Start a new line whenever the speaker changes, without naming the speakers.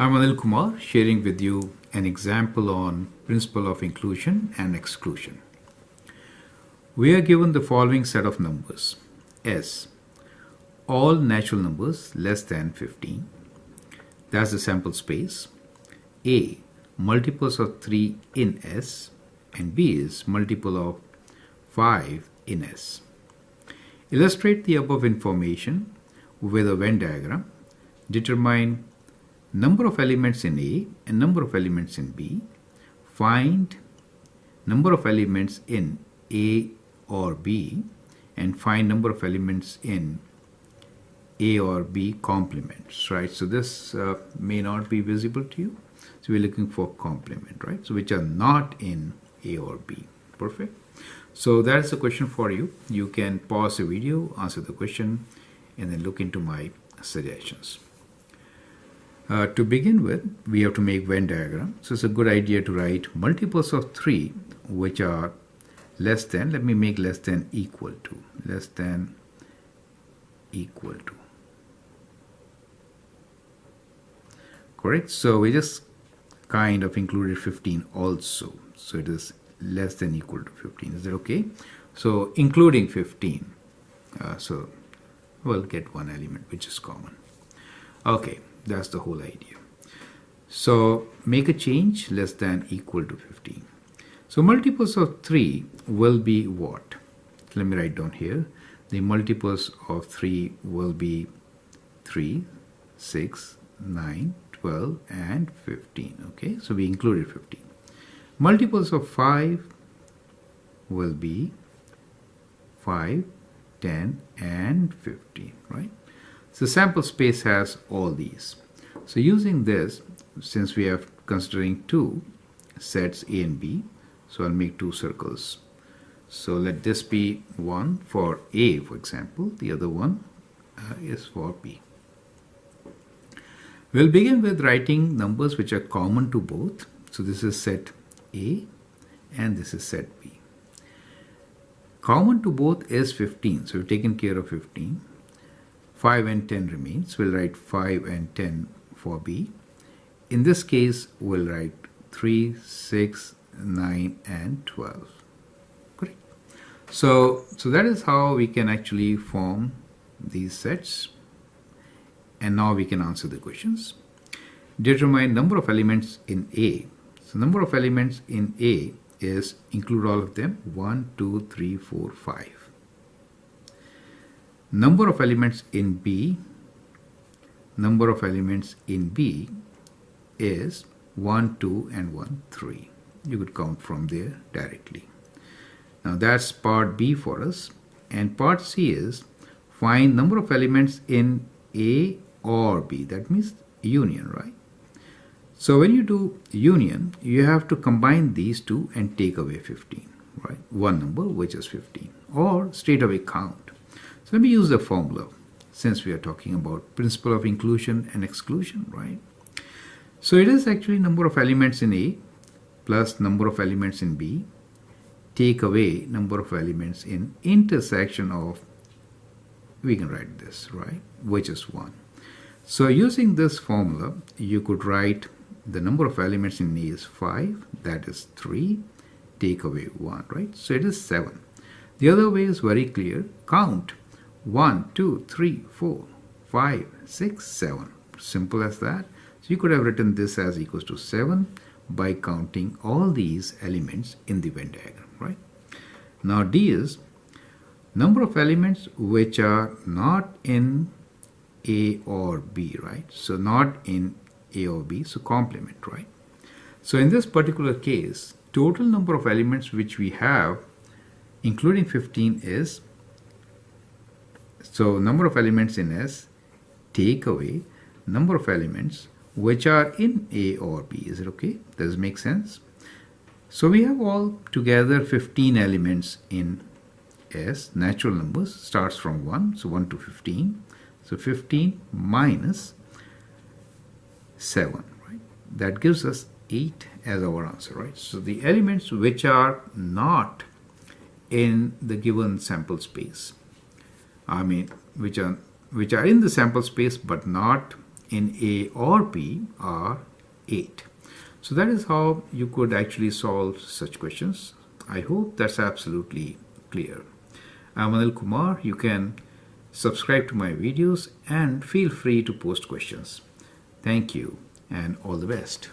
I'm Anil Kumar, sharing with you an example on principle of inclusion and exclusion. We are given the following set of numbers. S. All natural numbers less than 15. That's the sample space. A. Multiples of 3 in S. And B is multiple of 5 in S. Illustrate the above information with a Venn diagram. Determine number of elements in A and number of elements in B. Find number of elements in A or B and find number of elements in A or B complements, right? So this may not be visible to you. So we're looking for complement, right? So which are not in A or B. Perfect. So that's the question for you. You can pause the video, answer the question, and then look into my suggestions. To begin with, we have to make Venn diagram. So it's a good idea to write multiples of 3 which are less than, let me make less than equal to, less than equal to. Correct? So we just kind of included 15 also. So it is less than equal to 15. Is that okay? So including 15. So we'll get one element which is common. Okay. That's the whole idea. So make a change less than equal to 15. So multiples of 3 will be what? Let me write down here. The multiples of 3 will be 3, 6, 9, 12 and 15. Okay, so we included 15. Multiples of 5 will be 5, 10 and 15, right? So sample space has all these. So using this, since we are considering two sets A and B, so I'll make two circles. So let this be one for A, for example. The other one is for B. We'll begin with writing numbers which are common to both. So this is set A and this is set B. Common to both is 15. So we've taken care of 15. 5 and 10 remains. We'll write 5 and 10 for B. In this case, we'll write 3, 6, 9 and 12. Correct. So that is how we can actually form these sets. And now we can answer the questions. Determine number of elements in A. So number of elements in A is, include all of them, 1, 2, 3, 4, 5. Number of elements in B, number of elements in B is 1, 2 and 1, 3. You could count from there directly. Now that's part B for us. And part C is find number of elements in A or B. That means union, right? So when you do union, you have to combine these two and take away 15, right? One number, which is 15, or straight away count. So let me use the formula since we are talking about principle of inclusion and exclusion, right? So it is actually number of elements in A plus number of elements in B, take away number of elements in intersection of, we can write this, right, which is 1. So using this formula, you could write the number of elements in A is 5, that is 3, take away 1, right? So it is 7. The other way is very clear, count 1, 2, 3, 4, 5, 6, 7. Simple as that. So you could have written this as equals to 7 by counting all these elements in the Venn diagram, right? Now D is number of elements which are not in A or B, right? So not in A or B, so complement, right? So in this particular case, total number of elements which we have, including 15, is, so number of elements in S, take away number of elements which are in A or B. Is it okay? Does it make sense? So we have all together 15 elements in S. Natural numbers starts from 1, so 1 to 15. So 15 minus 7, right? That gives us 8 as our answer, right? So the elements which are not in the given sample space, I mean, which are in the sample space but not in A or B are 8. So that is how you could actually solve such questions. I hope that's absolutely clear. I'm Anil Kumar. You can subscribe to my videos and feel free to post questions. Thank you and all the best.